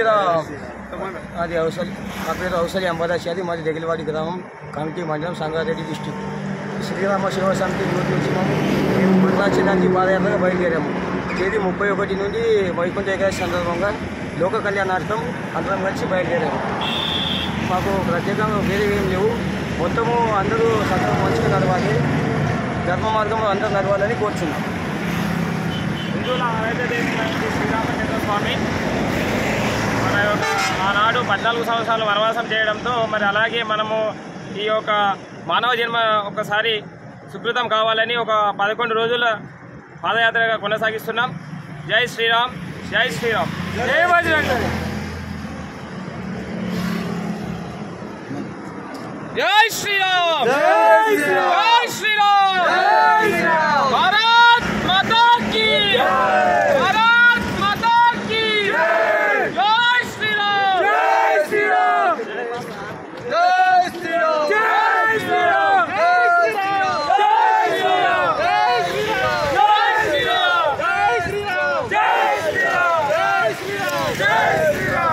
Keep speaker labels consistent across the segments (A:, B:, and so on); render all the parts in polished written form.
A: శ్రీరామ్. అది అవసలి, నా పేరు అవసలి అంబదాచారి, మాది దగ్గరవాడి గ్రామం, కమిటీ మండలం, సంగారెడ్డి డిస్టిక్. శ్రీరామ శివ సమితి యూత్ నుంచి మేము మండలాచడానికి పాదయాత్రగా బయలుదేరాము. తేదీ 31 నుండి వైకుంఠ ఏకాదశి సందర్భంగా లోక కళ్యాణార్థం అందరం కలిసి బయలుదేరాము. మాకు ప్రత్యేకంగా వేరే ఏం లేవు. మొత్తము అందరూ సగం మంచిగా నడవాలి, ధర్మ మార్గంలో అందరూ నడవాలని కోరుచున్నాం.
B: హిందువుల ఆరాధ్యదేవుడు శ్రీరామచంద్ర స్వామి మన యొక్క ఆనాడు 14 సంవత్సరాలు వనవాసం చేయడంతో మరి అలాగే మనము ఈ యొక్క మానవ జన్మ ఒకసారి సుకృతం కావాలని ఒక 11 రోజుల పాదయాత్రగా కొనసాగిస్తున్నాం. జై శ్రీరామ్, జై శ్రీరామ్, జై బజరంగ, జై శ్రీరామ్, జై శ్రీరామ్, జై శ్రీరామ్. భారత్ మాతా కీ, భారత్ మాతా కీ, జై శ్రీరామ్, జై శ్రీరామ్, జై శ్రీరామ్, జై శ్రీరామ్, జై శ్రీరామ్, జై శ్రీరామ్, జై శ్రీరామ్, జై శ్రీరామ్, జై శ్రీరామ్, జై శ్రీరామ్, జై శ్రీరామ్.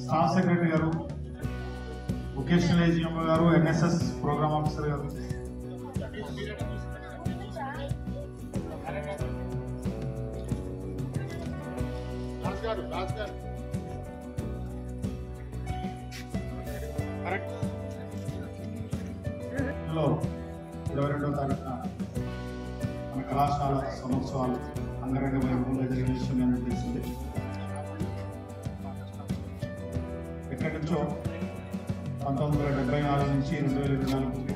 C: స్టాఫ్ సెక్రటరీ గారు, వొకేషనల్ ఏజీఎం గారు, ఎన్ఎస్ఎస్ ప్రోగ్రామ్ ఆఫీసర్ గారు, లో 22వ తారీఖున మన కళాశాల సమోత్సవాలు అంగరంగ వైభవంగా జరిగిన విషయం ఏంటో తెలిసింది. ఎక్కడి నుంచో 1974 నుంచి 2024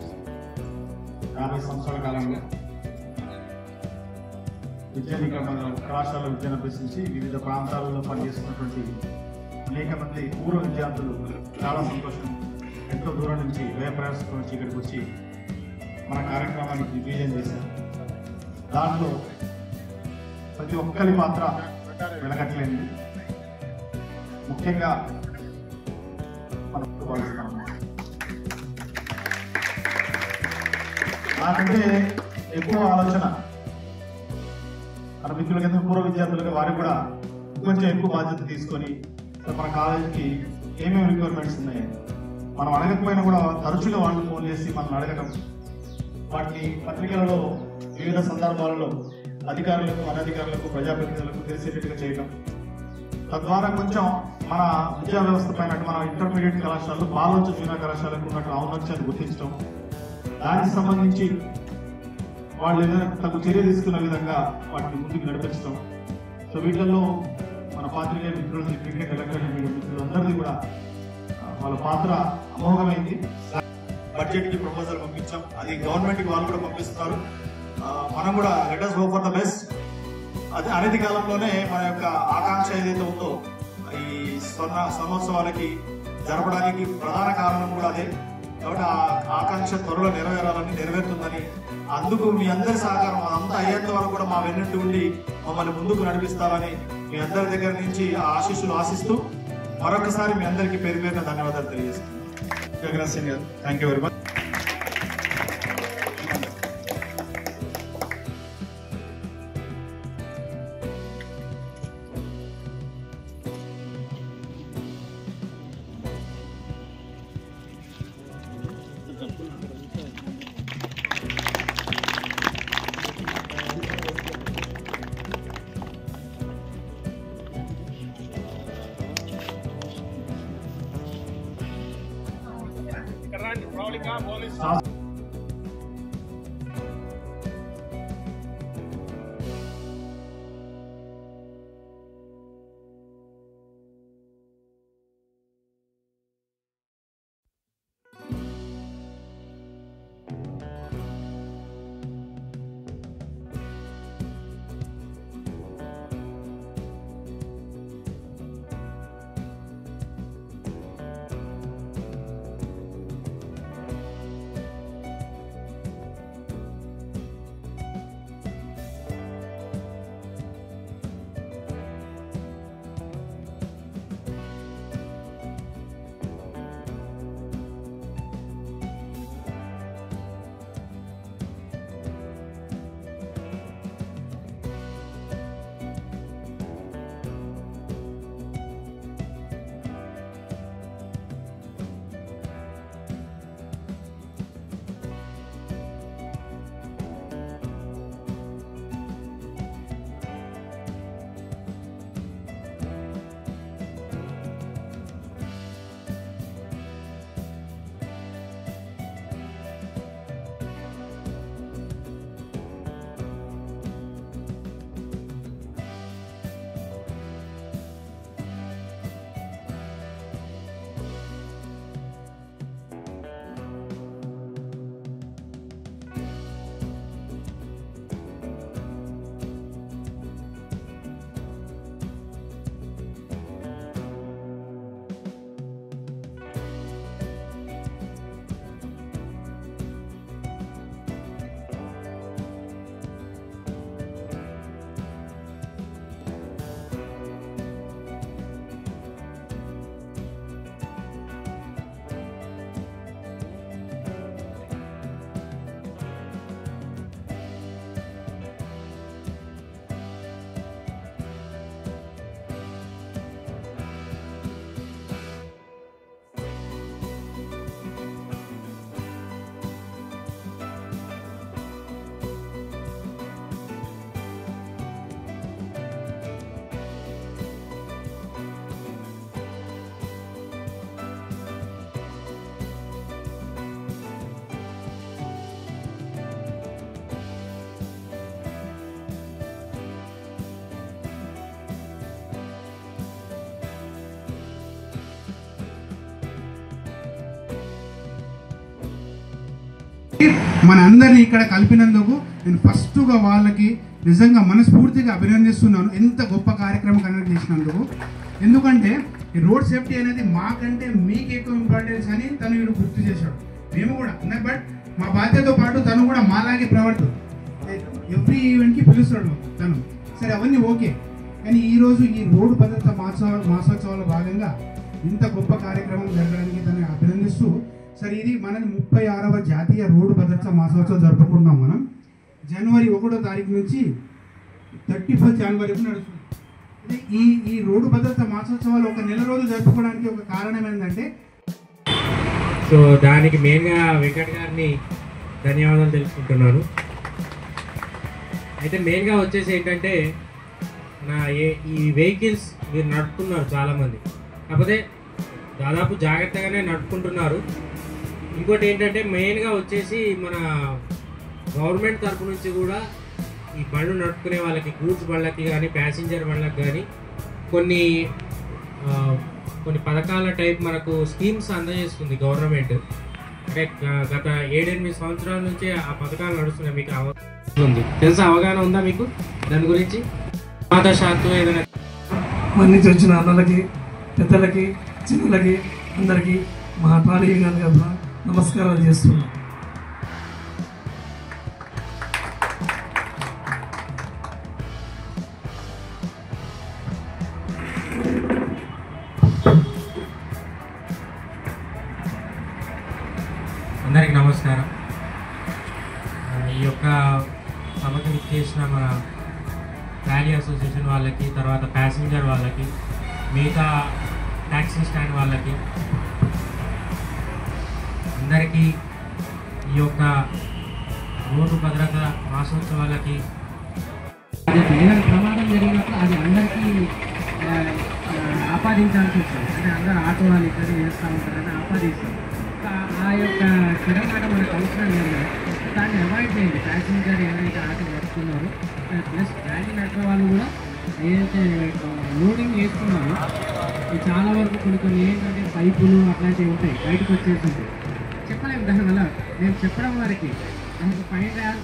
C: 50 సంవత్సరాల కాలంలో విద్యను ఇక్కడ మన కళాశాల విద్యను అభ్యసించి వివిధ ప్రాంతాలలో పనిచేస్తున్నటువంటి అనేక మంది పూర్వ విద్యార్థులు చాలా సంతోషం, ఎంతో దూరం నుంచి వ్యయ ప్రయాసం నుంచి ఇక్కడికి వచ్చి మన కార్యక్రమానికి విజయం చేశారు. దాంట్లో ప్రతి ఒక్కరి పాత్ర వెనకట్లేండి. ముఖ్యంగా మనం భావిస్తాం. నాకంటే ఎక్కువ ఆలోచన మన మిత్రులకి, పూర్వ విద్యార్థులకి, వారికి కూడా కొంచెం ఎక్కువ బాధ్యత తీసుకొని మన కాలేజీకి ఏమేమి రిక్వైర్మెంట్స్ ఉన్నాయి మనం అడగకపోయినా కూడా తరచుగా వాళ్ళు ఫోన్ చేసి మనం అడగడం, వాటిని పత్రికలలో వివిధ సందర్భాలలో అధికారులకు, అనధికారులకు, ప్రజాప్రతినిధులకు తెలిసేటట్టుగా చేయడం, తద్వారా కొంచెం మన విద్యా వ్యవస్థ పైన మన ఇంటర్మీడియట్ కళాశాలలు, బాలోచ జూనియర్ కళాశాలకు ఉన్నట్టు ఔన్నత్యాన్ని గుర్తించడం, దానికి సంబంధించి వాళ్ళు ఏదైనా తగు చర్య తీసుకున్న విధంగా వాటిని ముందుకు నడిపించడం. సో వీటిల్లో మన పాత్రికేయ మిత్రులు, క్రికెట్, ఎలక్ట్రానిక్ మీడియా మిత్రులు అందరిది కూడా వాళ్ళ పాత్ర అమోఘమైంది. బడ్జెట్ కి ప్రపోజల్ పంపించాం, అది గవర్నమెంట్ కి వాళ్ళు కూడా పంపిస్తున్నారు. మనం కూడా let us hope for the best. అది అనేది కాలంలోనే మన యొక్క ఆకాంక్ష ఏదైతే ఉందో ఈ స్వర్ణోత్సవాలకి జరపడానికి ప్రధాన కారణం కూడా అదే. కాబట్టి ఆ ఆకాంక్ష త్వరలో నెరవేరుతుందని, అందుకు మీ అందరి సహకారం అదంతా అయ్యేంత వరకు కూడా మా వెన్నంటి ఉండి మమ్మల్ని ముందుకు నడిపిస్తారని మీ అందరి దగ్గర నుంచి ఆ ఆశీస్సులు ఆశిస్తూ మరొకసారి మీ అందరికీ పేరు పేరున ధన్యవాదాలు తెలియజేస్తున్నాను. Thank you very much.
D: మన అందరినీ ఇక్కడ కలిపినందుకు నేను ఫస్ట్గా వాళ్ళకి నిజంగా మనస్ఫూర్తిగా అభినందిస్తున్నాను, ఎంత గొప్ప కార్యక్రమం కండక్ట్ చేసినందుకు. ఎందుకంటే ఈ రోడ్ సేఫ్టీ అనేది మాకంటే మీకు ఎక్కువ ఇంపార్టెన్స్ అని తను వీడు గుర్తు చేశాడు. మేము కూడా బట్ మా బాధ్యతతో పాటు తను కూడా మాలాగే ఎవ్రీ ఈవెంట్కి పిలుస్తాడు తను. సరే అవన్నీ ఓకే, కానీ ఈరోజు ఈ రోడ్డు భద్రత మాసోత్సవాల భాగంగా ఇంత గొప్ప కార్యక్రమం జరగడానికి తనని అభినందిస్తూ, సరే ఇది మనది 36వ జాతీయ రోడ్డు భద్రత మాసోత్సవం జరుపుకుంటాం. మనం జనవరి 1వ తారీఖు నుంచి 31 జనవరి వరకు నడుస్తుంది. ఈ రోడ్డు భద్రత మాసోత్సవాలు ఒక నెల రోజులు జరుపుకోవడానికి ఒక కారణం ఏంటంటే,
E: సో దానికి మెయిన్గా వెంకట్ గారిని ధన్యవాదాలు తెలుసుకుంటున్నాను. అయితే మెయిన్గా వచ్చేసి ఏంటంటే ఈ వెహికల్స్ మీరు నడుపుతున్నారు చాలామంది, కాకపోతే దాదాపు జాగ్రత్తగానే నడుపుకుంటున్నారు. ఇంకోటి ఏంటంటే మెయిన్గా వచ్చేసి మన గవర్నమెంట్ తరఫు నుంచి కూడా ఈ బండ్లు నడుపుకునే వాళ్ళకి, గూడ్స్ బండ్లకి కానీ ప్యాసింజర్ బండ్లకు కానీ కొన్ని పథకాల టైప్ మనకు స్కీమ్స్ అందజేస్తుంది గవర్నమెంట్. అంటే గత 7-8 సంవత్సరాల నుంచి ఆ పథకాలు నడుస్తున్నాయి. మీకు ఉంది తెలుసా, అవగాహన ఉందా మీకు దాని గురించి? ప్రమాదశాత్తు ఏదైనా
F: మన నుంచి వచ్చిన అన్నలకి, పెద్దలకి, చిన్నలకి అందరికీ మా ట్రాలీ నమస్కారాలు చేస్తున్నాం.
E: అందరికీ నమస్కారం. ఈ యొక్క సభకు ఇచ్చేసిన మన ర్యాలీ అసోసియేషన్ వాళ్ళకి, తర్వాత ప్యాసింజర్ వాళ్ళకి, మిగతా ట్యాక్సీ స్టాండ్ వాళ్ళకి అందరికీ ఈ యొక్క రోడ్డు భద్రత మాసోత్సవాలకి
G: ఏదైనా ప్రమాదం జరిగినప్పుడు అది అందరికీ ఆపాదించాల్సి వస్తుంది. అంటే అందరూ ఆటో వాళ్ళు ఇక్కడ చేస్తూ ఉంటారని ఆపాదిస్తారు. ఆ యొక్క స్థిరమాట మనకు అవసరం లేదు. దాన్ని అవాయిడ్ చేయండి. ప్యాసింజర్ ఎవరైతే ఆటో నడుపుతున్నారో ప్లస్ ట్యాక్సీ నడిపే వాళ్ళు కూడా ఏదైతే లోడింగ్ చేస్తున్నారో చాలా వరకు కొన్ని ఏంటంటే పైపులు అట్లాంటివి ఉంటాయి, బయటకు వచ్చేసి ఉంటాయి. చెప్పలేము దానివల్ల. నేను చెప్పడం వారికి మనకు ఫైన్ రాయాలి.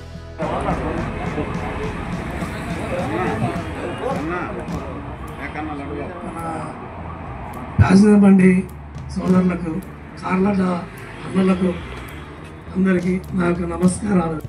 F: ప్యాసింజర్ బండి సోదరులకు, కార్ల అన్నలకు అందరికీ నా యొక్క నమస్కారాలు.